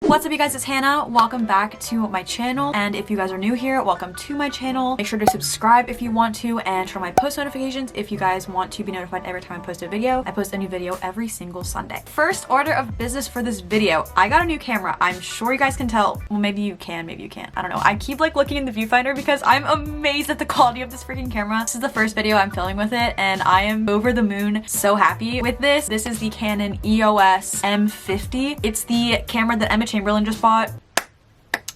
What's up you guys, it's Hannah. Welcome back to my channel, and if you guys are new here, welcome to my channel. Make sure to subscribe if you want to, and turn on my post notifications if you guys want to be notified every time I post a video. I post a new video every single Sunday. First order of business for this video, I got a new camera. I'm sure you guys can tell. Well, maybe you can, maybe you can't. I don't know. I keep like looking in the viewfinder because I'm amazed at the quality of this freaking camera. This is the first video I'm filming with it, and I am over the moon so happy with this. This is the Canon EOS M50. It's the camera that Emma Chamberlain just bought.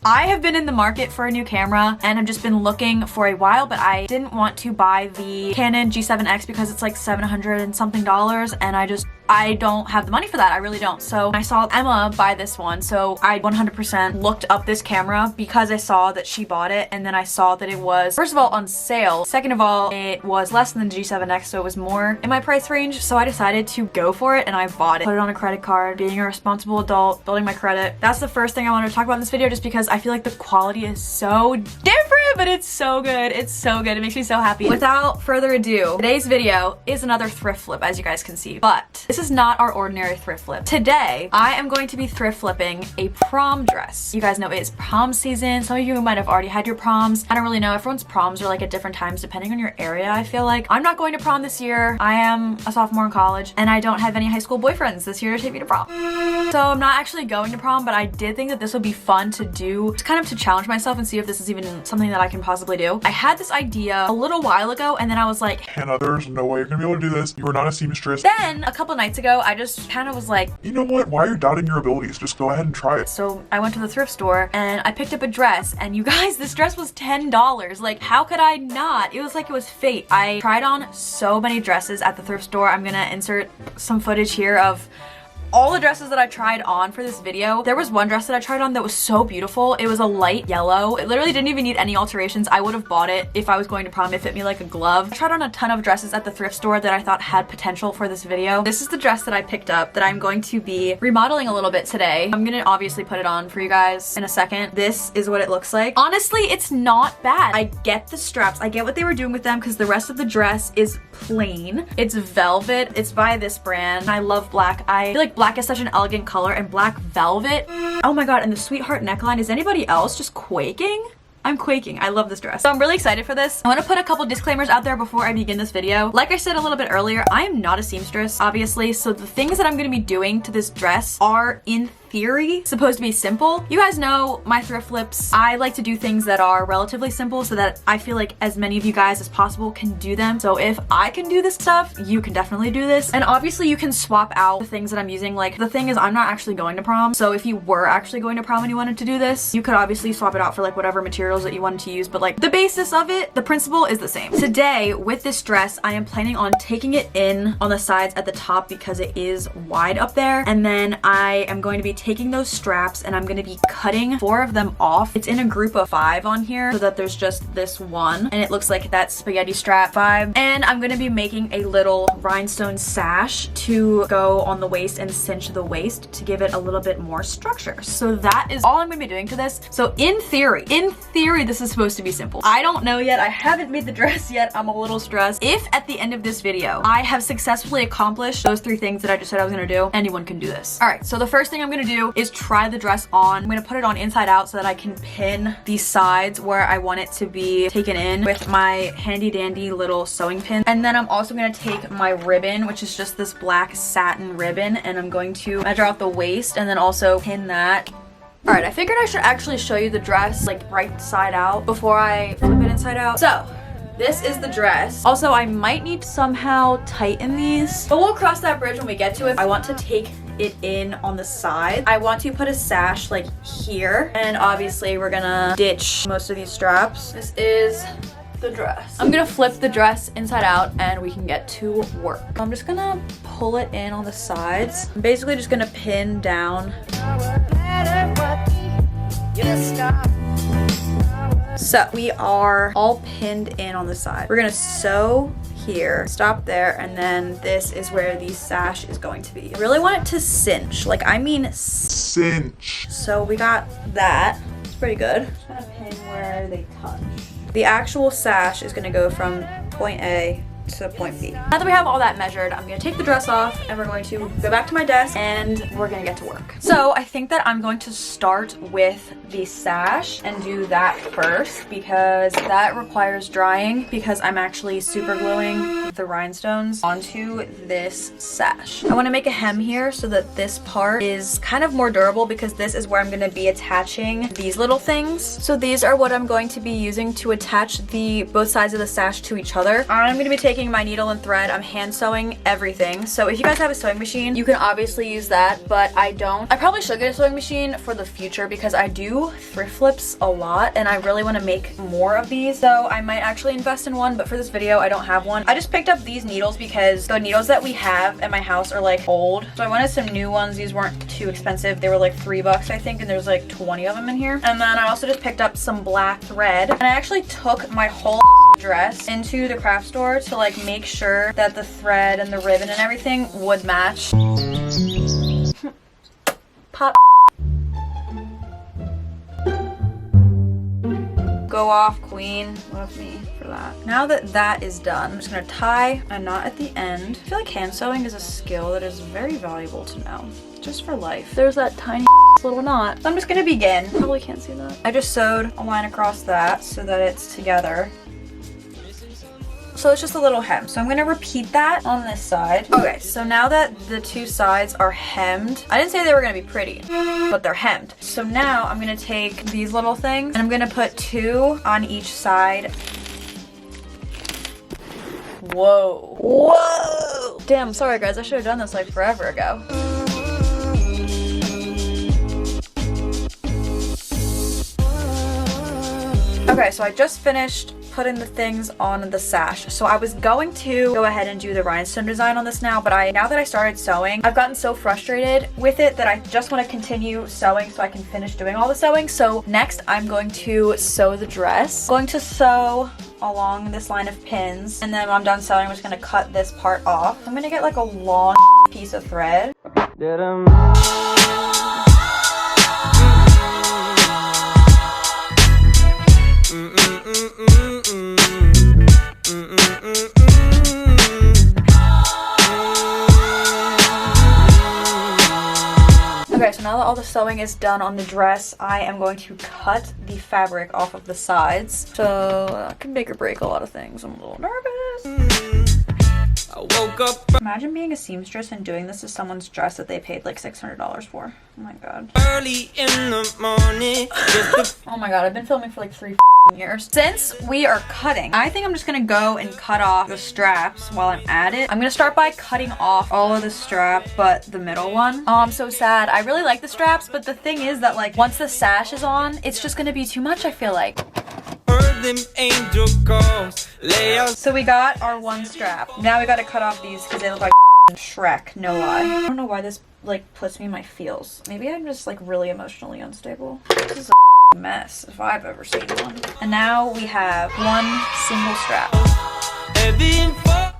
I have been in the market for a new camera and I've just been looking for a while, but I didn't want to buy the Canon G7X because it's like $700 and something, and I don't have the money for that. I really don't. So I saw Emma buy this one, so I 100% looked up this camera because I saw that she bought it, and then I saw that it was, first of all, on sale. Second of all, it was less than the G7X, so it was more in my price range. So I decided to go for it and I bought it. Put it on a credit card, being a responsible adult, building my credit. That's the first thing I wanted to talk about in this video, just because I feel like the quality is so different, but it's so good. It's so good. It makes me so happy. Without further ado, today's video is another thrift flip, as you guys can see, but this is not our ordinary thrift flip. Today, I am going to be thrift flipping a prom dress. You guys know it's prom season. Some of you might have already had your proms. I don't really know. Everyone's proms are like at different times depending on your area, I feel like. I'm not going to prom this year. I am a sophomore in college and I don't have any high school boyfriends this year to take me to prom. So I'm not actually going to prom, but I did think that this would be fun to do, kind of to challenge myself and see if this is even something that I can possibly do. I had this idea a little while ago and then I was like, Hannah, there's no way you're gonna be able to do this. You are not a seamstress. Then a couple nights ago, I just kind of was like, you know what? Why are you doubting your abilities? Just go ahead and try it. So I went to the thrift store and I picked up a dress, and you guys, this dress was $10. Like, how could I not? It was like it was fate. I tried on so many dresses at the thrift store. I'm gonna insert some footage here of all the dresses that I tried on for this video. There was one dress that I tried on that was so beautiful. It was a light yellow. It literally didn't even need any alterations. I would have bought it if I was going to prom. It fit me like a glove. I tried on a ton of dresses at the thrift store that I thought had potential for this video. This is the dress that I picked up that I'm going to be remodeling a little bit today. I'm gonna obviously put it on for you guys in a second. This is what it looks like. Honestly, it's not bad. I get the straps. I get what they were doing with them because the rest of the dress is plain. It's velvet. It's by this brand. I love black. I feel like black is such an elegant color, and black velvet. Oh my god, and the sweetheart neckline. Is anybody else just quaking? I'm quaking. I love this dress. So I'm really excited for this. I want to put a couple disclaimers out there before I begin this video. Like I said a little bit earlier, I am not a seamstress, obviously, so the things that I'm going to be doing to this dress are, in theory, supposed to be simple. You guys know my thrift flips. I like to do things that are relatively simple so that I feel like as many of you guys as possible can do them. So if I can do this stuff, you can definitely do this. And obviously you can swap out the things that I'm using. Like, the thing is, I'm not actually going to prom. So if you were actually going to prom and you wanted to do this, you could obviously swap it out for like whatever materials that you wanted to use. But like the basis of it, the principle is the same. Today with this dress, I am planning on taking it in on the sides at the top because it is wide up there. And then I am going to be taking those straps and I'm going to be cutting 4 of them off. It's in a group of 5 on here so that there's just this one, and it looks like that spaghetti strap 5. And I'm going to be making a little rhinestone sash to go on the waist and cinch the waist to give it a little bit more structure. So that is all I'm going to be doing to this. So in theory, this is supposed to be simple. I don't know yet. I haven't made the dress yet. I'm a little stressed. If at the end of this video I have successfully accomplished those 3 things that I just said I was going to do, anyone can do this. All right, so the first thing I'm going to do is try the dress on. I'm going to put it on inside out so that I can pin the sides where I want it to be taken in with my handy dandy little sewing pin. And then I'm also going to take my ribbon, which is just this black satin ribbon, and I'm going to measure out the waist and then also pin that. All right, I figured I should actually show you the dress like right side out before I flip it inside out. So this is the dress. Also, I might need to somehow tighten these, but we'll cross that bridge when we get to it. I want to take it in on the side. I want to put a sash like here, and obviously we're gonna ditch most of these straps. This is the dress. I'm gonna flip the dress inside out and we can get to work. I'm just gonna pull it in on the sides. I'm basically just gonna pin down. So we are all pinned in on the side. We're gonna sew here, stop there, and then this is where the sash is going to be. I really want it to cinch, like I mean Cinch. So we got that. It's pretty good. Just gonna pin where they touch. The actual sash is gonna go from point A to point B. Now that we have all that measured, I'm gonna take the dress off and we're going to go back to my desk and we're gonna get to work. So I think that I'm going to start with the sash and do that first because that requires drying because I'm actually super gluing the rhinestones onto this sash. I want to make a hem here so that this part is kind of more durable because this is where I'm going to be attaching these little things. So these are what I'm going to be using to attach both sides of the sash to each other. I'm going to be taking my needle and thread. I'm hand sewing everything. So if you guys have a sewing machine, you can obviously use that, but I don't. I probably should get a sewing machine for the future because I do thrift flips a lot and I really want to make more of these. So I might actually invest in one, but for this video, I don't have one. I just picked up these needles because the needles that we have at my house are like old. So I wanted some new ones. These weren't too expensive. They were like $3, I think, and there's like 20 of them in here. And then I also just picked up some black thread and I actually took my whole dress into the craft store to like make sure that the thread and the ribbon and everything would match. Pop. Go off, queen. Love me for that. Now that that is done, I'm just gonna tie a knot at the end. I feel like hand sewing is a skill that is very valuable to know, just for life. There's that tiny little knot. So I'm just gonna begin. Probably can't see that. I just sewed a line across that so that it's together. So it's just a little hem. So I'm gonna repeat that on this side. Okay, so now that the two sides are hemmed, I didn't say they were gonna be pretty, but they're hemmed. So now I'm gonna take these little things and I'm gonna put 2 on each side. Whoa. Whoa! Damn, sorry guys, I should have done this like forever ago. Okay, so I just finished putting the things on the sash. So I was going to go ahead and do the rhinestone design on this now, but now that I started sewing, I've gotten so frustrated with it that I just want to continue sewing so I can finish doing all the sewing. So next I'm going to sew the dress. I'm going to sew along this line of pins, and then when I'm done sewing, I'm just going to cut this part off. I'm going to get like a long piece of thread. Okay, so now that all the sewing is done on the dress, I am going to cut the fabric off of the sides. So that can make or break a lot of things. I'm a little nervous. I woke up. Imagine being a seamstress and doing this to someone's dress that they paid like $600 for. Oh my god. Early in the morning. Oh my god, I've been filming for like 3 years. Since we are cutting, I think I'm just gonna go and cut off the straps while I'm at it. I'm gonna start by cutting off all of the strap but the middle one. Oh, I'm so sad. I really like the straps, but the thing is that like once the sash is on, it's just gonna be too much, I feel like. So we got our one strap. Now we gotta cut off these because they look like Shrek, no lie. I don't know why this like puts me in my feels. Maybe I'm just like really emotionally unstable. This is a mess if I've ever seen one. And now we have one single strap.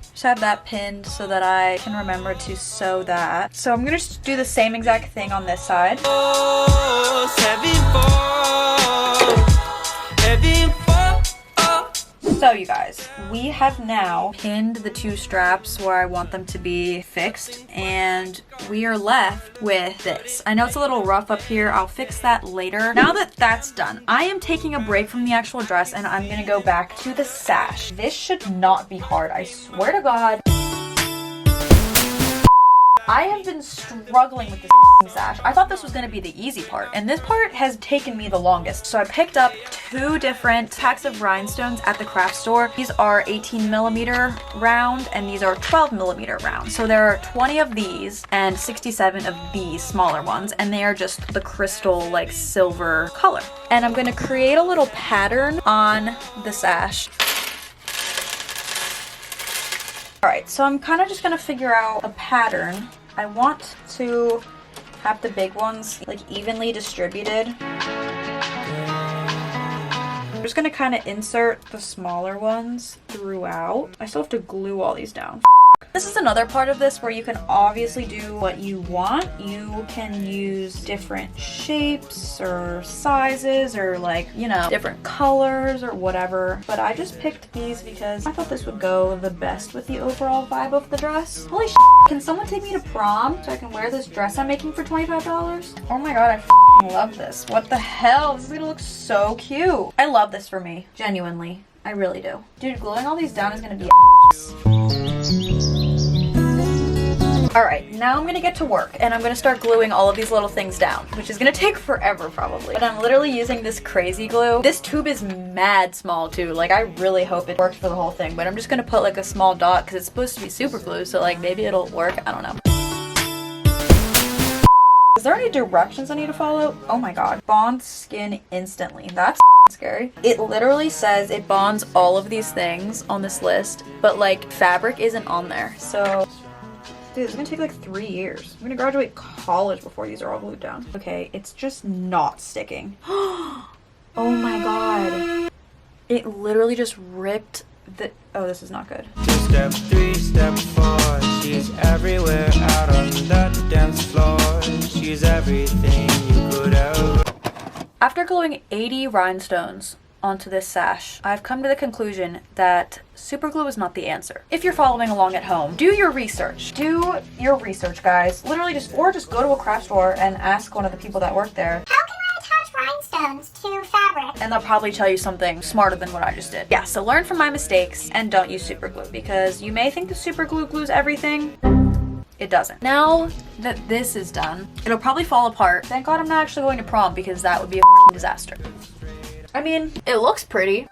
Just have that pinned so that I can remember to sew that. So I'm gonna just do the same exact thing on this side. So you guys, we have now pinned the 2 straps where I want them to be fixed, and we are left with this. I know it's a little rough up here. I'll fix that later. Now that that's done, I am taking a break from the actual dress and I'm gonna go back to the sash. This should not be hard, I swear to God. I have been struggling with this sash. I thought this was going to be the easy part, and this part has taken me the longest. So I picked up 2 different packs of rhinestones at the craft store. These are 18mm round, and these are 12mm round. So there are 20 of these and 67 of these smaller ones, and they are just the crystal, like silver color. And I'm going to create a little pattern on the sash. Alright, so I'm kind of just going to figure out a pattern. I want to have the big ones like evenly distributed. I'm just going to kind of insert the smaller ones throughout. I still have to glue all these down. This is another part of this where you can obviously do what you want. You can use different shapes or sizes or like, you know, different colors or whatever. But I just picked these because I thought this would go the best with the overall vibe of the dress. Holy shit, can someone take me to prom so I can wear this dress I'm making for $25? Oh my god, I love this. What the hell? This is gonna look so cute. I love this for me, genuinely. I really do. Dude, gluing all these down is gonna be Alright, now I'm gonna get to work and I'm gonna start gluing all of these little things down, which is gonna take forever probably. But I'm literally using this crazy glue. This tube is mad small too. Like, I really hope it worked for the whole thing, but I'm just gonna put like a small dot because it's supposed to be super glue, so like maybe it'll work. I don't know. Is there any directions I need to follow? Oh my god. Bond skin instantly. That's scary. It literally says it bonds all of these things on this list, but like fabric isn't on there. So, dude, it's gonna take like 3 years. I'm gonna graduate college before these are all glued down. Okay, it's just not sticking. Oh my god. It literally just ripped the... Oh, this is not good. 2 step, 3 step 4. She's everywhere out on the dance floor. She's everything you could ever. After gluing 80 rhinestones onto this sash, I've come to the conclusion that super glue is not the answer. If you're following along at home, do your research. Do your research, guys. Literally just go to a craft store and ask one of the people that work there, how can I attach rhinestones to fabric? and they'll probably tell you something smarter than what I just did. Yeah, so learn from my mistakes and don't use super glue because you may think the super glue glues everything. It doesn't. Now that this is done, it'll probably fall apart. Thank God I'm not actually going to prom because that would be a f***ing disaster. I mean, it looks pretty.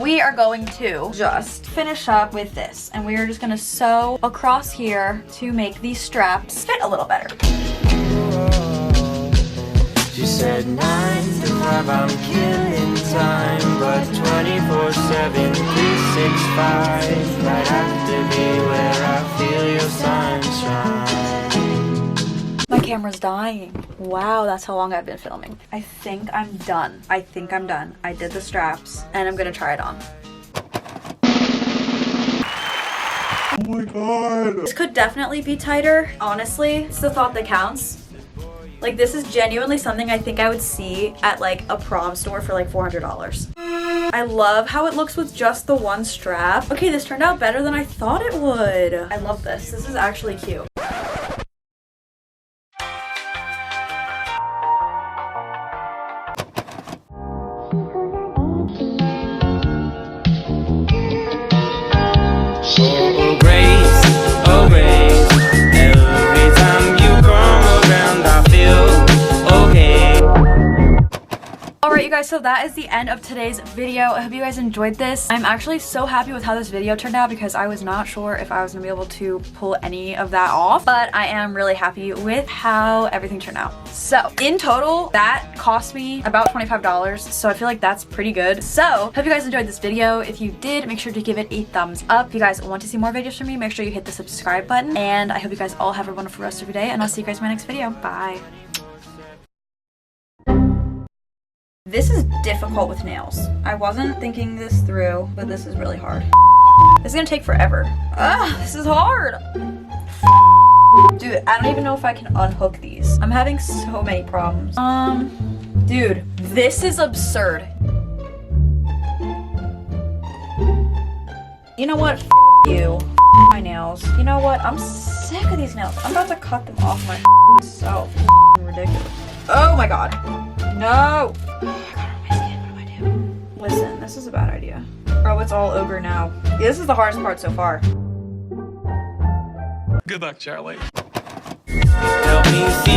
We are going to just finish up with this, and we are just gonna sew across here to make these straps fit a little better. She said 9 to 5, I'm killing time, but 24/7, 365. Might have to be where I feel your sunshine. My camera's dying. Wow, that's how long I've been filming. I think I'm done. I did the straps, and I'm gonna try it on. Oh my god. This could definitely be tighter. Honestly, it's the thought that counts. Like, this is genuinely something I think I would see at like a prom store for like $400. I love how it looks with just the one strap. Okay, this turned out better than I thought it would. I love this. This is actually cute. Oh grace, oh grace. Every time you come around, I feel okay. Alright, you guys, so that is the end of today's video. I hope you guys enjoyed this. I'm actually so happy with how this video turned out because I was not sure if I was gonna be able to pull any of that off, but I am really happy with how everything turned out. So in total, that cost me about $25, so I feel like that's pretty good. So hope you guys enjoyed this video. If you did, make sure to give it a thumbs up. If you guys want to see more videos from me, make sure you hit the subscribe button, and I hope you guys all have a wonderful rest of your day, and I'll see you guys in my next video. Bye. This is difficult with nails. I wasn't thinking this through, but this is really hard. This is gonna take forever. Ugh, this is hard. Dude, I don't even know if I can unhook these. I'm having so many problems. Dude, this is absurd. You know what? F you. F my nails. You know what? I'm sick of these nails. I'm about to cut them off myself. Ridiculous. Oh my god. No! Oh, I got it on my skin. What do I do? Listen, this is a bad idea. Oh, it's all over now. Yeah, this is the hardest part so far. Good luck, Charlie. Help me see